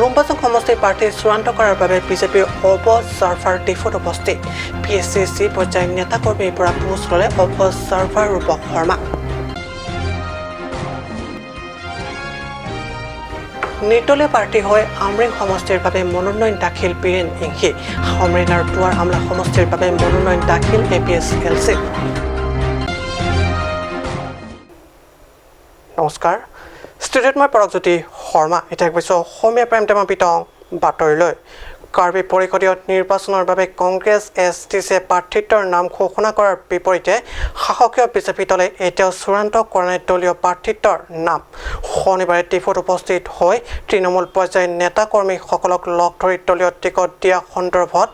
লুম্বাজং সমষ্টিৰ প্ৰাৰ্থী চূড়ান্ত কৰাৰ বাবে বিজেপিৰ অবজাৰ্ভাৰ ডিফুত উপস্থিত PSCC পৰ্যায়ৰ নেতাকৰ্মীৰ পৰা পোষ্ট ল'লে অবজাৰ্ভাৰ ৰূপক শৰ্মা। নিৰ্দলীয় প্ৰাৰ্থী হৈ আমৰিং সমষ্টিৰ বাবে মনোনয়ন দাখিল বীৰেন ইংসি। সমৰিন আৰু দুৱাৰ আমলা সমষ্টিৰ বাবে মনোনয়ন দাখিল APSLC। নমস্কাৰ, ষ্টুডিঅ'ত মই পৰকজ্যোতি শৰ্মা। এতিয়া কৈছোঁ অসমীয়া প্ৰাইম টাইমৰ বিতং বাতৰিলৈ। কাৰ্বি পৰিষদীয় নিৰ্বাচনৰ বাবে কংগ্ৰেছ STCয়ে প্ৰাৰ্থিত্বৰ নাম ঘোষণা কৰাৰ বিপৰীতে শাসকীয় বিজেপি দলে এতিয়াও চূড়ান্ত কৰা নাই দলীয় প্ৰাৰ্থিত্বৰ নাম। শনিবাৰে টিফুত উপস্থিত হৈ তৃণমূল পৰ্যায়ৰ নেতাকৰ্মীসকলক লগ ধৰি দলীয় টিকট দিয়া সন্দৰ্ভত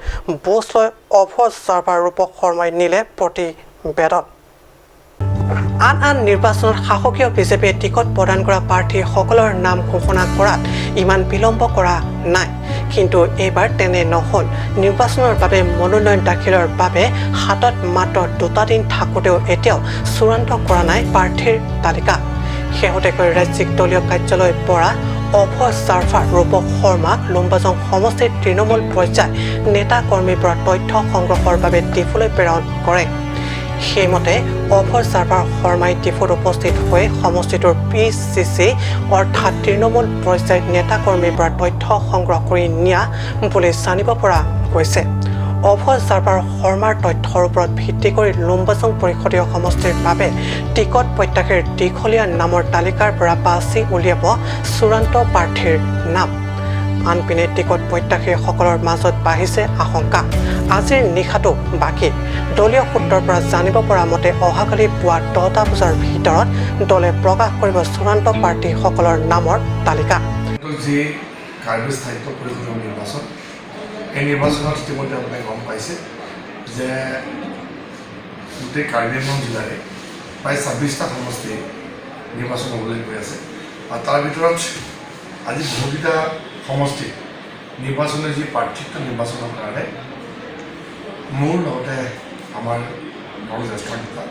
বুজ লৈ অবজাৰ্ভাৰ ৰূপক শৰ্মাই নিলে প্ৰতিবেদন। আন নিৰ্বাচনত শাসকীয় বিজেপিয়ে টিকট প্ৰদান কৰা প্ৰাৰ্থীসকলৰ নাম ঘোষণা কৰাত ইমান বিলম্ব কৰা নাই, কিন্তু এইবাৰ তেনে নহ'ল। নিৰ্বাচনৰ বাবে মনোনয়ন দাখিলৰ বাবে হাতত মাত্ৰ 2 দিন থাকোঁতেও এতিয়াও চূড়ান্ত কৰা নাই প্ৰাৰ্থীৰ তালিকা। শেহতীয়াকৈ ৰাজ্যিক দলীয় কাৰ্যালয়ৰ পৰা অবজাৰ্ভাৰ ৰূপক শৰ্মাক লুম্বাজং সমষ্টিৰ তৃণমূল পৰ্যায়ৰ নেতাকৰ্মীৰ পৰা তথ্য সংগ্ৰহৰ বাবে ডিফুলৈ প্ৰেৰণ কৰে। সেইমতে অবজাৰ্ভাৰ শৰ্মাই ডিফুত উপস্থিত হৈ সমষ্টিটোৰ PCC অৰ্থাৎ তৃণমূল পৰ্যায়ৰ নেতাকৰ্মীৰ পৰা তথ্য সংগ্ৰহ কৰি নিয়া বুলি জানিব পৰা গৈছে। অবজাৰ্ভাৰ শৰ্মাৰ তথ্যৰ ওপৰত ভিত্তি কৰি লুম্বাজং পৰিষদীয় সমষ্টিৰ বাবে টিকট প্ৰত্যাশীৰ দীঘলীয়া নামৰ তালিকাৰ পৰা বাছি উলিয়াব চূড়ান্ত প্ৰাৰ্থীৰ নাম। আনপিনে টিকট প্ৰত্যাশীসকলৰ মাজত বাঢ়িছে আশংকা। আজিৰ নিশাটো বাকী। দলীয় সূত্ৰৰ পৰা জানিব পৰা মতে অহাকালি পুৱা 10টা বজাৰ ভিতৰত দলে প্ৰকাশ কৰিব চূড়ান্ত প্ৰাৰ্থীসকলৰ নামৰ তালিকা। যি কাৰ্বি স্থায়িত্ব পৰিষদৰ নিৰ্বাচন, এই নিৰ্বাচনত ইতিমধ্যে আপোনালোকে গম পাইছে যে গোটেই কাৰ্বি আংলং জিলাৰে প্ৰায় 26টা সমষ্টি নিৰ্বাচন হ'বলৈ গৈ আছে। আৰু তাৰ ভিতৰত আজি বহুকেইটা সমষ্টিত নিৰ্বাচনৰ যি প্ৰাৰ্থিত্ব নিৰ্বাচনৰ কাৰণে মোৰ লগতে আমাৰ দলৰ জ্যেষ্ঠ নেতা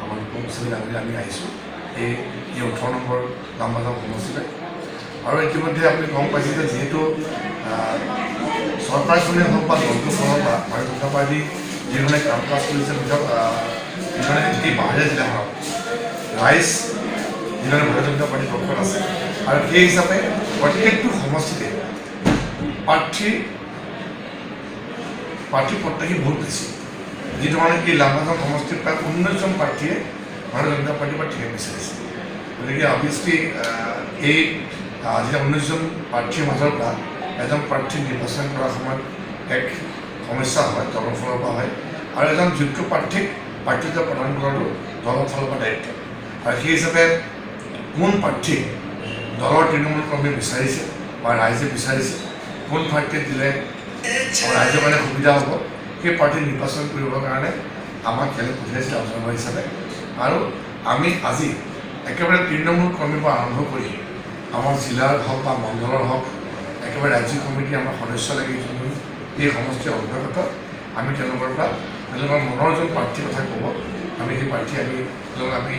আমাৰ মুখ্যমন্ত্ৰী ডাঙৰীয়া আমি আহিছোঁ এই 18 নম্বৰ লুম্বাজং সমষ্টিলৈ। আৰু ইতিমধ্যে আপুনি গম পাইছে যে যিহেতু চৰকাৰখনেই হওক বা দলটোখনৰ বা ভাৰতীয় জনতা পাৰ্টি যিধৰণে কাম কাজ কৰিছে যিধৰণে এই বাহিৰা জিলাখনত ৰাইজ যিধৰণে ভাৰতীয় জনতা পাৰ্টিৰ পক্ষত আছে, আৰু সেই হিচাপে প্ৰত্যেকটো সমষ্টিতে প্ৰাৰ্থী প্ৰত্যাশী বহুত বেছি। যিটো মানে এই লুম্বাজং সমষ্টিৰ প্ৰায় 19জন প্ৰাৰ্থীয়ে ভাৰতীয় জনতা পাৰ্টিৰ পৰা টিকেট বিচাৰিছে। গতিকে অভিয়াছলি এই যেতিয়া 19জন প্ৰাৰ্থীৰ মাজৰ পৰা এজন প্ৰাৰ্থী নিৰ্বাচন কৰাৰ সময়ত এক সমস্যা হয়, দলৰ ফালৰ পৰা হয়, আৰু এজন যোগ্য প্ৰাৰ্থীক প্ৰাৰ্থিত্ব প্ৰদান কৰাটো দলৰ ফালৰ পৰা দায়িত্ব। আৰু সেই হিচাপে কোন প্ৰাৰ্থী দলৰ তৃণমূল কৰ্মী বিচাৰিছে বা ৰাইজে বিচাৰিছে, কোন প্ৰাৰ্থীক দিলে ৰাইজৰ কাৰণে সুবিধা হ'ব, সেই প্ৰাৰ্থী নিৰ্বাচন কৰিবৰ কাৰণে আমাক খেলি পঠিয়াইছে অবজাৰ্ভাৰ হিচাপে। আৰু আমি আজি একেবাৰে তৃণমূল কৰ্মীৰ পৰা আৰম্ভ কৰি আমাৰ জিলাৰ হওক বা মণ্ডলৰ হওক একেবাৰে ৰাজ্যিক কমিটি আমাৰ সদস্য লাগি যোনজন এই সমষ্টিৰ অন্তৰ্গত, আমি তেওঁলোকৰ পৰা তেওঁলোকৰ মনৰ যোন প্ৰাৰ্থীৰ কথা ক'ব, আমি সেই প্ৰাৰ্থী আমি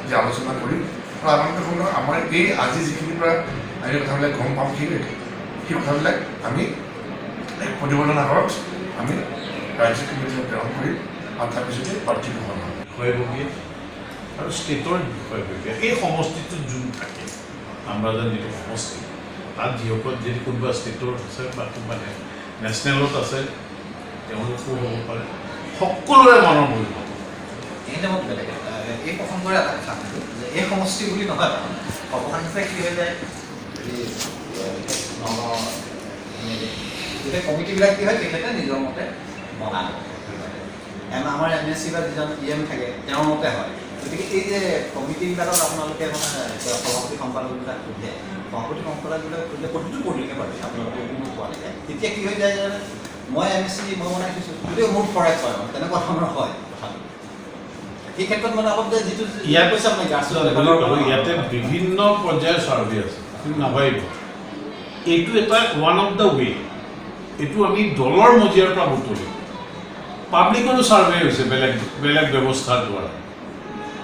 যে আলোচনা কৰিম। আৰু আগামী সময়ত আমাৰ এই আজি যিখিনিৰ পৰা আমি কথাবিলাক গম পাম, সেই কথাবিলাক আমি প্ৰতিবেদন আগত আমি ৰাজ্যিক কমিটিলৈ প্ৰেৰণ কৰিম। আৰু তাৰপিছতে প্ৰাৰ্থী গ্ৰহণ হ'ব। বিষয়ববীয়া আৰু ষ্টেটৰ বিষয়ববীয়া এই সমষ্টিটোত যোন থাকে, আমাৰ যিটো সমষ্টি তাত যিসকল যদি কোনোবা ষ্টেটৰ আছে বা কোনোবা নেশ্যনেলত আছে, তেওঁলোকো হ'ব পাৰে, সকলোৰে মনৰ মূল হ'ব। এই প্ৰসংগৰে এটা কথা কৈছোঁ যে এই সমষ্টি বুলি নহয়, সৰ্বসাধাৰণতে কি হৈ যায়, গোটেই কমিটিবিলাক কি হয় তেখেতে নিজৰ মতে বনাব। আমাৰ MSC বা যিজন PM থাকে তেওঁৰ মতে হয়। গতিকে এই যে কমিটিবিলাকত আপোনালোকে মানে সভাপতি সম্পাদকবিলাক সোধে, সভাপতি সম্পাদকবিলাক সোধে প্ৰতিটো পৰিলৈকে পাৰি আপোনালোকে কোনো পোৱা নাযায়। তেতিয়া কি হৈ যায় যে মই MSC মই বনাই থৈছোঁ, যদিও মোৰ ফৰেক্ট হয়, মানে তেনেকুৱা ধৰণৰ হয় কথাটো। এই ক্ষেত্ৰত মানে অলপ যে যিটো ইয়াত কৈছে আপুনি ইয়াতে বিভিন্ন পৰ্যায়ৰ চাৰ্ভে আছে, কিন্তু নাভাবিব এইটো এটা ওৱান অফ দ্য ৱে। এইটো আমি দলৰ মজিয়াৰ পৰা বুটলিম। পাব্লিকৰো চাৰ্ভে হৈছে বেলেগ বেলেগ ব্যৱস্থাৰ দ্বাৰা।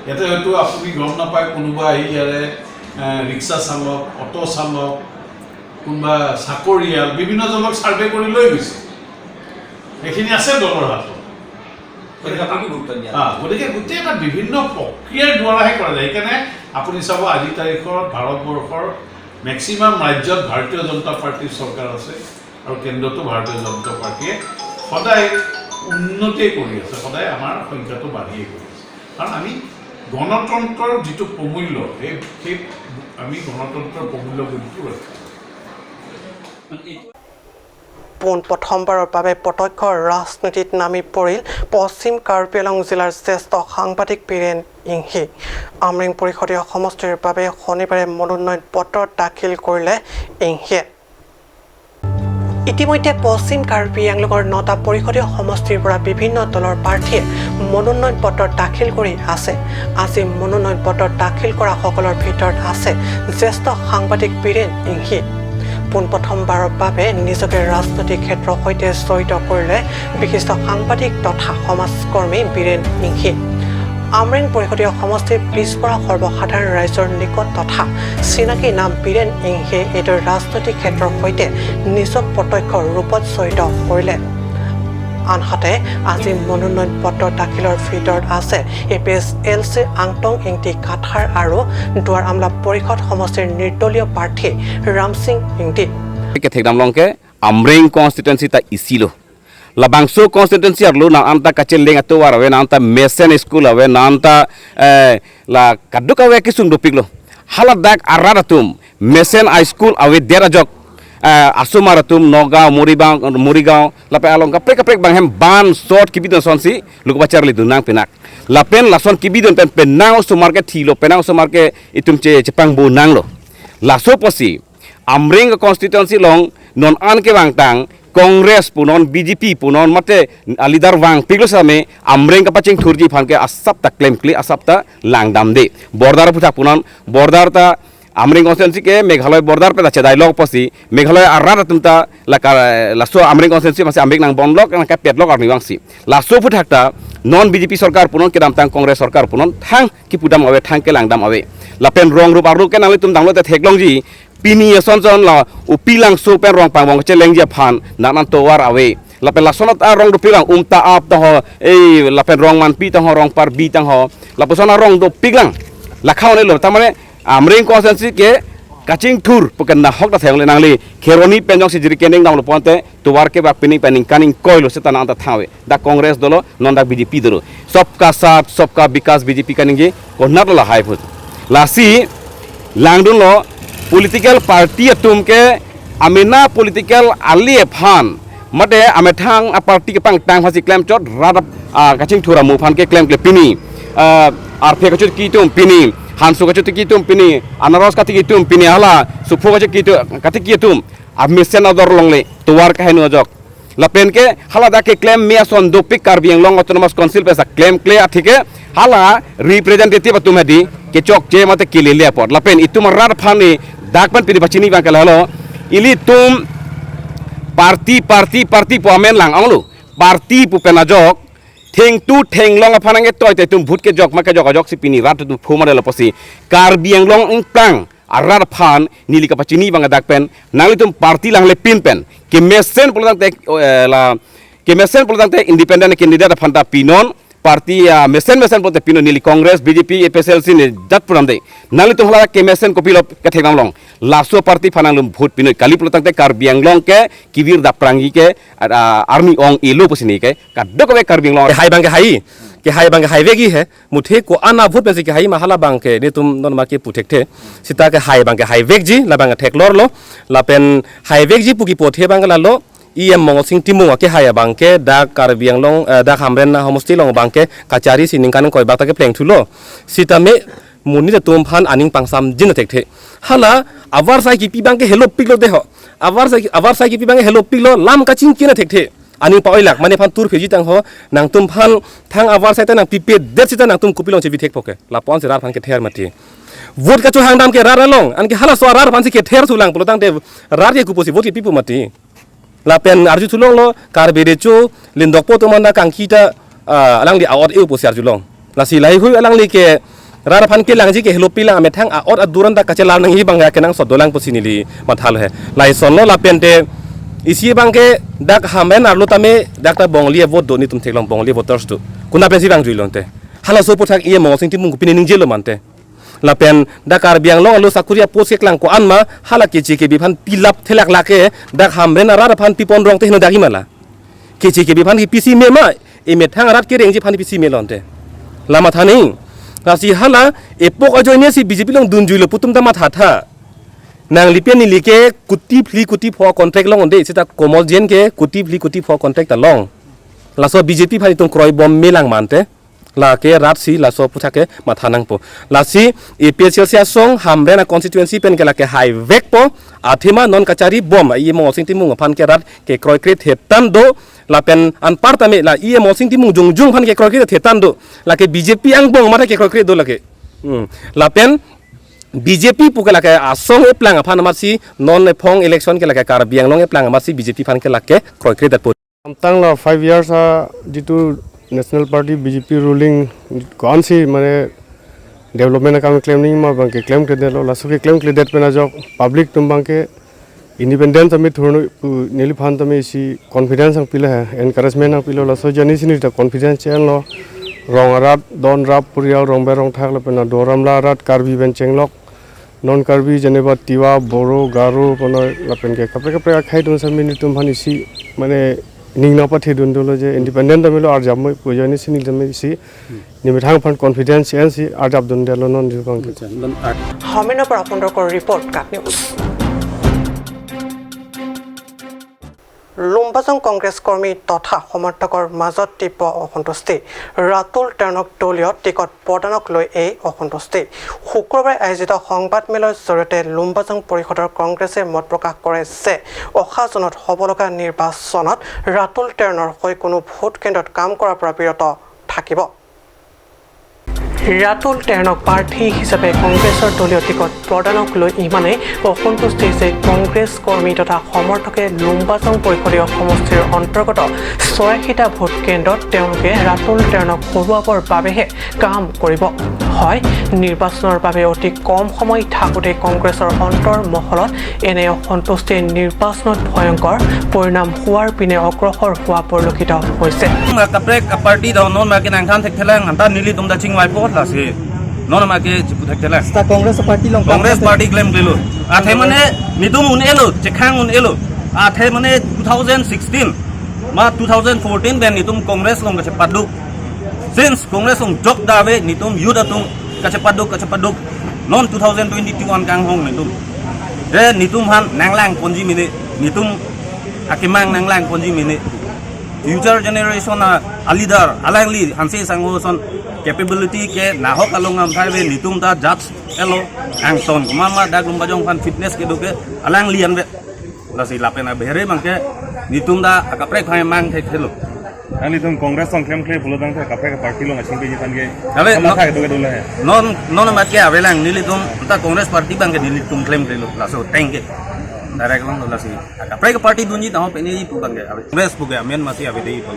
ইয়াতে হয়তো আপুনি গম নাপায়, কোনোবা আহি ইয়াৰে ৰিক্সা চালক, অটো চালক কোনোবা চাকৰিয়াল বিভিন্নজনক ছাৰ্ভে কৰি লৈ গৈছে এইখিনি আছে দলৰ হাতত গতিকে গোটেই এটা বিভিন্ন প্ৰক্ৰিয়াৰ দ্বাৰাহে কৰা যায় সেইকাৰণে আপুনি চাব আজিৰ তাৰিখত ভাৰতবৰ্ষৰ মেক্সিমাম ৰাজ্যত ভাৰতীয় জনতা পাৰ্টীৰ চৰকাৰ আছে আৰু কেন্দ্ৰতো ভাৰতীয় জনতা পাৰ্টীয়ে সদায় উন্নতিয়ে কৰি আছে সদায় আমাৰ সংখ্যাটো বাঢ়িয়ে গৈ আছে কাৰণ আমি গণতন্ত্ৰৰ যিটো প্ৰমূল্য সেই আমি গণতন্ত্ৰৰ প্ৰমূল্য বুলিটো ৰক্ষা পোনপ্ৰথমবাৰৰ বাবে প্ৰত্যক্ষ ৰাজনীতিত নামি পৰিল পশ্চিম কাৰ্বি আংলং জিলাৰ জ্যেষ্ঠ সাংবাদিক বীৰেন ইংহি আমৰিং পৰিষদীয় সমষ্টিৰ বাবে শনিবাৰে মনোনয়ন পত্ৰ দাখিল কৰিলে ইংহিয়ে ইতিমধ্যে পশ্চিম কাৰ্বি আংলঙৰ 9টা পৰিষদীয় সমষ্টিৰ পৰা বিভিন্ন দলৰ প্ৰাৰ্থীয়ে মনোনয়ন পত্ৰ দাখিল কৰি আছে আজি মনোনয়ন পত্ৰ দাখিল কৰা সকলৰ ভিতৰত আছে জ্যেষ্ঠ সাংবাদিক বীৰেন ইংহি পোনপ্ৰথমবাৰৰ বাবে নিজকে ৰাজনৈতিক ক্ষেত্ৰৰ সৈতে জড়িত কৰিলে বিশিষ্ট সাংবাদিক তথা সমাজকৰ্মী বীৰেন ইংহি আমৰিং পৰিষদীয় সমষ্টিৰ পিছপৰা সৰ্বসাধাৰণ ৰাইজৰ নিকট তথা চিনাকি নাম বীৰেন ইংহিয়ে এইটো ৰাজনৈতিক ক্ষেত্ৰৰ সৈতে নিজক প্ৰত্যক্ষ ৰূপত জড়িত কৰিলে আনহাতে আজি মনোনয়ন পত্ৰ দাখিলৰ ভিতৰত আছে APSLC আংটং ইংটি কাঠাৰ আৰু দুৱাৰ আমলা পৰিষদ সমষ্টিৰ নিৰ্দলীয় প্ৰাৰ্থী Ram Singh Ingti Ketekdamlongke Amring constituency ta isilo Labangso constituency arlo na anta kacheleng ato warawe na anta mesen school awe na anta la kaduka we kisung dopiglo haladak araratum mesen high school awe derajok asumaratum Nogao Morigao lape along kaprek banghem ban short kibidon sonsi luku bacar li dunang penak lapen lason kibidon penang so market thilo penang so market itum cepang bu nang lo laso posi Amring constituency long non an ke wangtang Congress punon BJP punon mate alidar wang piglo same Amring ka paching thurji phan ke asap ta claim kli asap ta langdam de bordar puthak punon bordar ta Amring constituency ke Meghalaya bordar pe ta dialog posi Meghalaya arra tumta laso Amring constituency mase Amring nang bonlok nang ka petlok arni wangsi laso puthak ta non BJP sarkar punon ke dam tang Congress sarkar punon thang ki pudam awe thang ke langdam awe lapen rong rup aru ke nang tum danglo te theklong ji Pini son la upilang super rong pangwong celeng dia phan nanan towar awe lapen lasonat rong dupilang umta ap taho lapen rong man pi taho rong par bi taho lapusona rong do piglang lakhau ne lo tamane Amring constituency ke kaching thur pukan na hok da thengle nangli kheroni penjong si jiri keneng dang lo ponte towar ke bak pining pening kaning koilo setana anta thawe da Congress dolo non da BJP dolo सबका साथ सबका विकास BJP kaningi konat la hai phut lasi langdun lo political party atum ke amina political ali phan mate amethang a party ke pang tang phasi claim chot radap kaching thura mu phan ke claim ke pini arphe kachut ki tum pini hansu kachut ki tum pini anaros kati ki tum pini hala supho kachut ki kati ki tum amisen ador longle tuwar ka henu ajok lapen ke hala da ke claim mia son dopik Karbi Anglong autonomous council pesa claim clear athike hala representative atum hadi ke chok je mate kile le pot lapen itum rar phani dakpan pini bachini bang kala halo ili tum party po amen lang anglu party pu penajok theng tu theng long aphanange toy te tum bhut ke jok ma ke jok si pini rat tu phu mare posi Karbi Anglong ingpang arar phan nili ka pachini bang dakpen nangli tum party lang le pin pen ke mesen pulang te independent candidate phanta pinon party mesen pote pino nili Congress BJP APSLC ne dat puram de nali tum hala ke mesen kopilo ke thegam long laso party phanalum vote pino kali pulang te Karbi Anglong ke kibir da prangi ke army ong elo posini ke kaddo ko Karbi Anglong hai bang ke hai vegi hai muthe ko ana vote pe ke hai mahala bang ke ne tum non ma ke puthekte sita ke hai bang ke hai vegji la bang theklor lo la pen hai vegji puki pothe bang la lo EM Mongol Sing Timu ke haya bangke da Karbi Anglong da Hamren na homosti long bangke kachari siningkan koi bakta ke pleng thulo sitame muni de tum phan aning pangsam jin thekte hala avar sai ki pi bangke hello piglo deho avar sai ki pi bangke hello piglo lam kaching kina thekte aning pa oilak mane phan tur pheji tang ho nang tum phan thang avar sai ta nang pipe det sita nang tum kupilong chebi thek poke la pon se rar phan ke ther mati vote ka chu hang dam ke rar long an ke hala so rar phan se ke ther thulang polotang de rar ke kuposi vote ke pipu mati lapen arju tulong lo Karbere chu lindok po tumanda kangkita alang di awat eu posi arju long la si lai hui alang li ke rara phan ke lang ji ke helopi lang ame thang a ot aduran da kache lam nang hi bangga kenang sodolang pusinili mathal he lai sonlo la pente isi bangke dak hamen arlo tame dak ta bongli vote do ni tum theklong bongli voters tu kuna pensi bang juilonte hala so pothak iye mo sing timung pini ningjelo mante la pen dakar biang long alu sakuria post ke klang ko anma hala ke chi ke bi phan pilap thelak lake dak hamen rara phan pipon rong te hino dagi mala ke chi ke bi phan hi pc me ma e me thang rat ke reng ji phan pc me lonte lama thani kasi hala epok ajoine si bjp long dunjuilo putum ta matha tha nang lipian ni like kuti pho contract long onde sita komol jen ke kuti pho contract ta long laso bjp phani tung kroi bom melang mante la ke rat si laso pucha ke matha nang po la si epsl sia song hamre na constituency pen ke la ke high vek po athima non kachari bom i mo sing timung phan ke rat ke kroi kre thetan do la pen an partame la i mo sing timung jung phan ke kroi kre thetan do la ke bjp ang bong mata ke kroi kre do la ke la pen BJP pukul lagi asong pelang apa nama si non phong election ke lagi karbiang long pelang apa si BJP fan ke lagi kroy kredat pun. Tentang lah 5 years jitu national party BJP ruling kawan si mana development kami claim ni mah bang ke claim kredat lo lasu ke claim kredat pun aja public tumbang ke independent kami thurno nili fan kami si confidence ang pila hai encouragement ang pila lasu jani sini dah confidence channel lo rong arat don rap puriau rong berong thak lo pena doram la arat karbi benceng lok non karbi jeneba tiwa boro garu pono lapen ke kapre khai dun samini tum hani si mane ningna pathe dun dolo je independent amilo arjab moi pojani sini jame si nimithang fan confidence en si arjab dun delo non jukang ke Homino para pondokor report kat news. Lumbajong Congress কৰ্মী তথা সমৰ্থকৰ মাজত তীব্ৰ অসন্তুষ্টি ৰাতুল টেনক দলীয় ticket প্ৰদানক লৈ এই অসন্তুষ্টি শুক্ৰবাৰে আয়োজিত সংবাদমেলৰ জৰিয়তে লুম্বাজং পৰিষদৰ কংগ্ৰেছে মত প্ৰকাশ কৰে যে অহা জনত হ'ব লগা নিৰ্বাচনত ৰাতুল টেনৰ হৈ কোনো ভোট কেন্দ্ৰত কাম কৰাৰ পৰা বিৰত থাকিব ৰাতুল টেনক প্ৰাৰ্থী হিচাপে কংগ্ৰেছৰ দলীয় টিকট প্ৰদানক লৈ ইমানেই অসন্তুষ্টি যে কংগ্ৰেছ কৰ্মী তথা সমৰ্থকে লুম্বাজং পৰিষদীয় সমষ্টিৰ অন্তৰ্গত ৮৬টা ভোট কেন্দ্ৰত তেওঁলোকে ৰাতুল টেনক হৰুৱাবৰ বাবেহে কাম কৰিব হয় নিৰ্বাচনৰ বাবে অতি কম সময় থাকোঁতে কংগ্ৰেছৰ অন্তৰ্মহলত এনে অসন্তুষ্টি নিৰ্বাচনত ভয়ংকৰ পৰিণাম হোৱাৰ পিনে অগ্ৰসৰ হোৱা পৰিলক্ষিত হৈছে party non makin angkan thekthelang anta nili tumda chingwai pot la se non make chipu thekthelang sta congress party long congress party claim lelo athe mane nidum un elo chekhang un elo athe mane 2016 ma 2014 ben nitum congress long kache paduk since congress long jok dawe nitum yuda tung kache paduk non 2022 kang hong nitum de nitum han nanglang ponji mine nitum akimang nanglang ponji mine future generation a leader alangli hanse sango son capability ke nahok along am thaibe nitum da judge elo angton mama da lumbajong fan fitness ke doke alangli anbe la si lapena behere mangke nitum da akaprek phai mang the thelo ani tum congress song claim pulo dang the kaprek party lo ngaching be jitan ge abe no tha ke doke dole hai non mat ke avelang nilitum ta congress party bang ke nilitum claim thelo la so thank you direct lang la si kaprek party dunji ta peni pu bang ke congress pu ge amen masi ave dei pu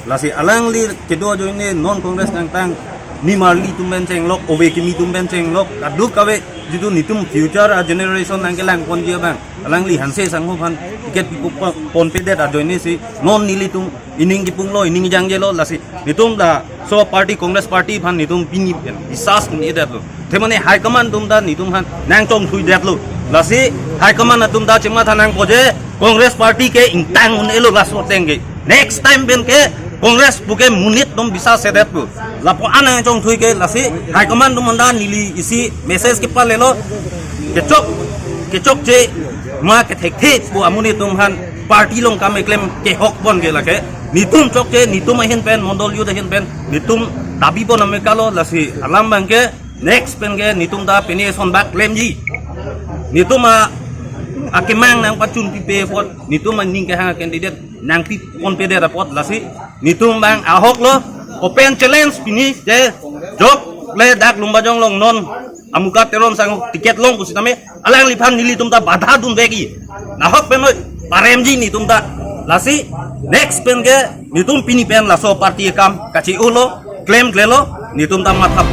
la si alangli kedo joine non congress tang ni marli tumben chenglok obe kimi tumben chenglok kaduk kawe jitu nitum future generation nangkelang ponjia bang alangli hanse sangho phan ticket pipu pon pe det joine si non nilitum ining kipung lo ining jangjelo lasi nitum da so party congress party phan nitum pini bisas ni det lo themane high command tum da nitum han nang chong thui det lo lasi high command tum da chima thanang poje congress party ke intang un elo laso tenge next time ben ke congress buke munit tum bisa sedet pu lapo anang chong thui ke lasi high command tum da nili isi message ke pa lelo kechok je ma ke thek pu amuni tum han party long kam claim ke hok bon ge lake nitum chok je nitum hin pen mondol yu hin pen nitum dabi bon ame kalo lasi alam bang ke next pen ge nitum da peni son back claim ji nitum akimang nang pacun pipe pot nitum ning ke ha candidate nang pi on pede report lasi nitum bang ahok lo open challenge pini je jok le dak lumbajong long non amuka telon sang tiket long kusitame alang liphan nili tumta badha dun begi ahok pen paremji ni tumta lasi next pen ge nitum pini pen laso party kam kachi ulo claim glelo nitum ta mathap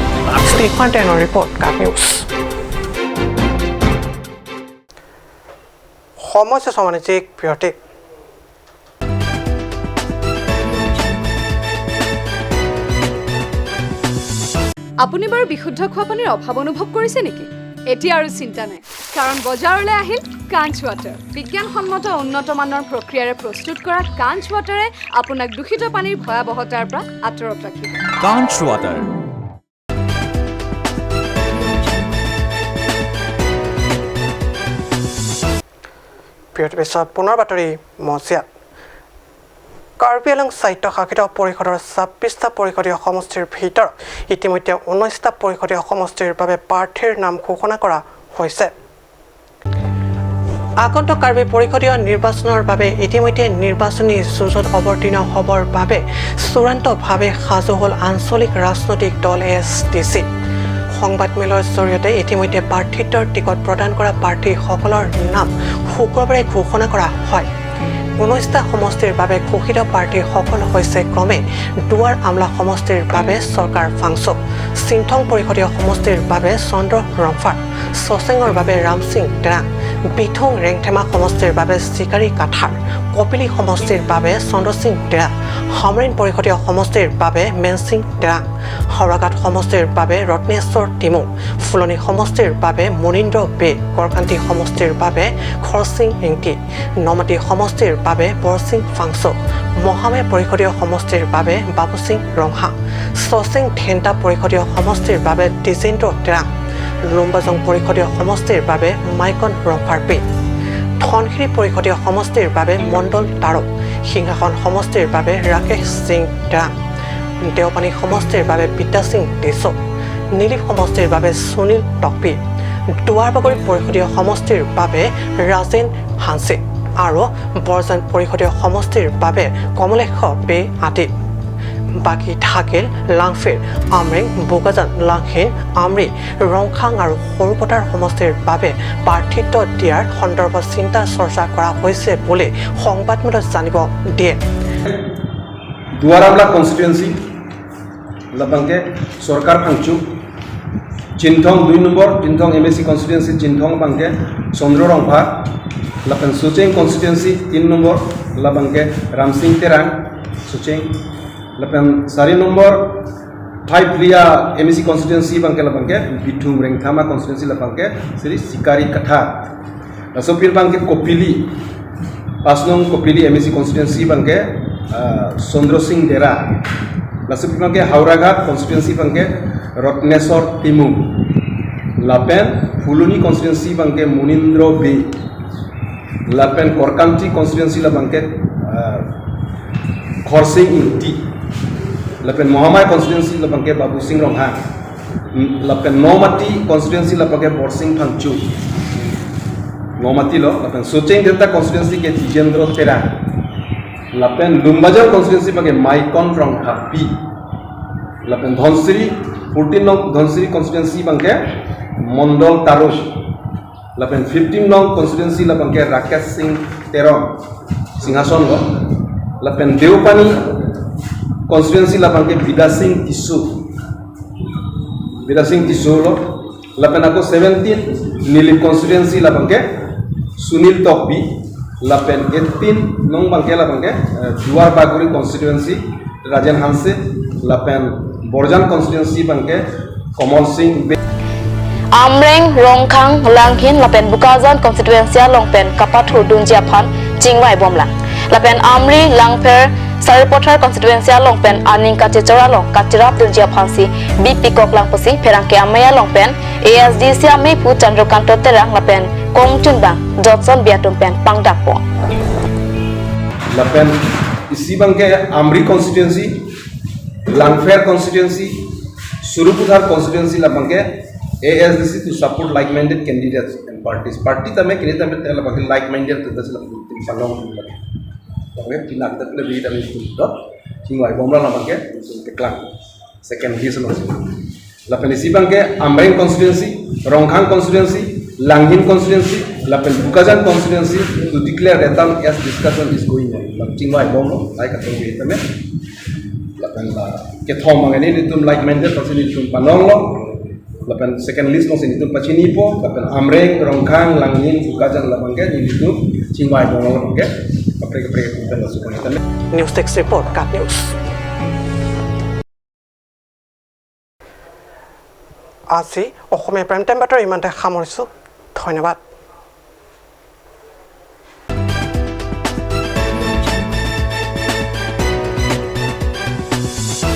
Stefan Tenor report, God News. সমস্যা সমাজিক বিৰতি আপুনি বাৰু বিশুদ্ধ খোৱা পানীৰ অভাৱ অনুভৱ কৰিছে নেকি? এতিয়া আৰু চিন্তা নাই, কাৰণ বজাৰলৈ আহিল কাঞ্চ ৱাটাৰ। বিজ্ঞানসন্মত উন্নত মানৰ প্ৰক্ৰিয়াৰে প্ৰস্তুত কৰা কাঞ্চ ৱাটাৰে আপোনাক দূষিত পানীৰ ভয়াৱহতাৰ পৰা আঁতৰত ৰাখিব। কাঞ্চ ৱাটাৰ। বিৰতিৰ পিছত পুনৰ বাতৰি মজিয়াত। কাৰ্বি আংলং স্বায়ত্ত শাসিত পৰিষদৰ 26টা পৰিষদীয় সমষ্টিৰ ভিতৰত ইতিমধ্যে 19টা পৰিষদীয় সমষ্টিৰ বাবে প্ৰাৰ্থীৰ নাম ঘোষণা কৰা হৈছে। আগন্তুক কাৰ্বি পৰিষদীয় নিৰ্বাচনৰ বাবে ইতিমধ্যে নিৰ্বাচনী যুঁজত অৱতীৰ্ণ হ'বৰ বাবে চূড়ান্তভাৱে সাজু হ'ল আঞ্চলিক ৰাজনৈতিক দল STC। সংবাদমেলৰ জৰিয়তে ইতিমধ্যে প্ৰাৰ্থিত্বৰ টিকট প্ৰদান কৰা প্ৰাৰ্থীসকলৰ নাম শুক্ৰবাৰে ঘোষণা কৰা হয়। 19টা সমষ্টিৰ বাবে ঘোষিত প্ৰাৰ্থীসকল হৈছে ক্ৰমে দুৱাৰ আমলা সমষ্টিৰ বাবে চৰকাৰ ফাংচো, চিংথং পৰিষদীয় সমষ্টিৰ বাবে চন্দ্ৰ ৰংফাৰ, চচেঙৰ বাবে ৰামসিং টেৰাং, বিথুং ৰেংথেমা সমষ্টিৰ বাবে চিকাৰী কাঠাৰ, কপিলি সমষ্টিৰ বাবে চন্দ্ৰ সিং টেৰা, হামৰেন পৰিষদীয় সমষ্টিৰ বাবে মেনসিং টেৰাং, হাওৰাঘাট সমষ্টিৰ বাবে ৰত্নেশ্বৰ টিমু, ফুলনি সমষ্টিৰ বাবে মুনীন্দ্ৰ বে, কৰকান্তি সমষ্টিৰ বাবে খৰসিং ইংটি, নমাটি সমষ্টিৰ বাবে বৰসিং ফাংচো, মহামে পৰিষদীয় সমষ্টিৰ বাবে বাবু সিং ৰংহা, চচিং থেণ্টা পৰিষদীয় সমষ্টিৰ বাবে দ্বিজেন্দ্ৰ টেৰাং, লুম্বাজং পৰিষদীয় সমষ্টিৰ বাবে মাইকন ৰংফাৰপে, ধনশিৰি পৰিষদীয় সমষ্টিৰ বাবে মণ্ডল তাৰক, সিংহাসন সমষ্টিৰ বাবে ৰাকেশ সিং টেৰাং, দেওপানী সমষ্টিৰ বাবে বিদ্যা সিং টেছো, নীলিপ সমষ্টিৰ বাবে সুনীল টকপি, দুৱাৰবাগৰি পৰিষদীয় সমষ্টিৰ বাবে ৰাজেন হানছে আৰু বৰজান পৰিষদীয় সমষ্টিৰ বাবে কমলেশ্বৰ বে আদি। বাকী থাকিল লাংফিৰ, আমৰেং, বোকাজান, লাংহিন, আমৰি, ৰংখাং আৰু সৰুপথাৰ সমষ্টিৰ বাবে প্ৰাৰ্থিত্ব দিয়াৰ সন্দৰ্ভত চিন্তা চৰ্চা কৰা হৈছে বুলি সংবাদমেলত জানিব দিয়ে। দুৱাৰামলা কনষ্টিটুৱেঞ্চি লাপাংকে চৰকাৰ ফাংচু, চিনথং 2 নম্বৰ চিনথং MSC কনষ্টিটুৱেঞ্চি চিনথং বাংকে চন্দ্ৰ ৰংভা, লাপাং সুচেং কনষ্টিটুৱেঞ্চি 3 নম্বৰ লাপাংকে ৰামসিং তেৰাং সুচেং, লাপাং 4 নম্বৰ 5 ৰিয়া MSC কনষ্টিটুৱেঞ্চি বাংকে লাপাংকে বিথুম ৰেংথামা কনষ্টিটুৱেঞ্চি লাপাংকে শ্ৰী চিকাৰী কাঠা, লাচপিল বাংকে কপিলি 5 নং কপিলি MSC কনষ্টিটুৱেঞ্চি বাংকে চন্দ্ৰ সিং ডেৰা, লাচপিল বাংকে হাওৰাঘাট কনষ্টিটুৱেঞ্চি বাংকে ৰত্নেশ্বৰ টিমু, লাপেন ফুলনি কনষ্টিটুৱেঞ্চি বাংকে মুনীন্দ্ৰ বে, লাপেন কৰকান্তি কনষ্টিটুৱেঞ্চি লাপাংকে খৰসিং ইংটি, লাপেন মহামায় কনষ্টিটুৱেঞ্চি লাপাংকে বাবু সিং ৰংহা, লাপেন নমাটি কনষ্টিটুৱেঞ্চি লাপাংকে বৰসিং ফাংচু, নমাটি লাপেন সোচেং দেউতা কনষ্টিটুৱেঞ্চি কে দ্বিজেন্দ্ৰ তেৰা, লাপেন লুম্বাজাং কনষ্টিটুৱেঞ্চি বাংকে মাইকন ৰংহা পি, লাপেন ধনশিৰি 14 নং ধনশিৰি কনষ্টিটুৱেঞ্চি বাংকে মণ্ডল তাৰুষ, লাপেন 15 নং কনষ্টিটুৱেঞ্চি লাপাংকে ৰাকেশ সিং তেৰং সিংহাসন, লাপেন দেওপানী কনষ্টিটুৱেঞ্চি লাপাংকে বিদা সিং টিছু, লাপেন আকৌ 17 নীলিপ কনষ্টিটুৱেঞ্চি লাপাংকে সুনীল টকবি, লাপেন 18 নং বাংকে লাপাংকে দুৱাৰ বাগৰি কনষ্টিটুৱেঞ্চি ৰাজেন হানছে, লাপেন বৰজান কনষ্টিটুৱেঞ্চি বাংকে কমল সিং বে, আমৰেং, ৰংখাং, লাংহিন, লাপেন বুকাজান কনষ্টিটুৱেঞ্চিয়া লংপেন কাপাথু দুঞ্জিয়া ফান চিংমাই বমলাং, লাপেন আমৰি লাংফেৰ চাৰিপথাৰ কনষ্টিটুৱেঞ্চিয়া লংপেন আনিং কাটিচৰা লং কাটিৰাপ দুঞ্জিয়া ফানসি বি পিকক লাংপসি ফেৰাংকে আমেয়া লংপেন ASDC আমে ফু চন্দ্ৰকান্ত তেৰাং, লাপেন কংচুনবাং জনসন বিয়াতুমপেন পাংডাপ, লাপেন ইসি বাংকে আমৰি কনষ্টিটুৱেঞ্চি, লাংফেৰ কনষ্টিটুৱেঞ্চি, সুৰুপুথাৰ কনষ্টিটুৱেঞ্চি লাপাংকে ASDC to support like-minded candidates and parties. Party tame kini tame tela bagi like-minded tu dasar tim salong tu lagi. Oke, kini kita tela bagi tame tu dot. Kini wajib bomla nama ke keklang. Second he solusi. Lapen isi bangke Amreng constituency, Rongkhang constituency, Langhin constituency, Lapen Bukajan constituency to declare that as discussion is going on. Kini wajib bomla, like atau bagi tame. lapan ke thom mangani nitum like minded pasi nitum panong lo lapan second list pasi nitum pachini po lapan Amreng Rongkhang Langin Bukajan lapan ke nitum Cingwai bonong lapan ke kapre kutan masukkan kita news desk report cut news আজি Asomiya prime time বাতৰি ইমানতে সামৰিছোঁ ধন্যবাদ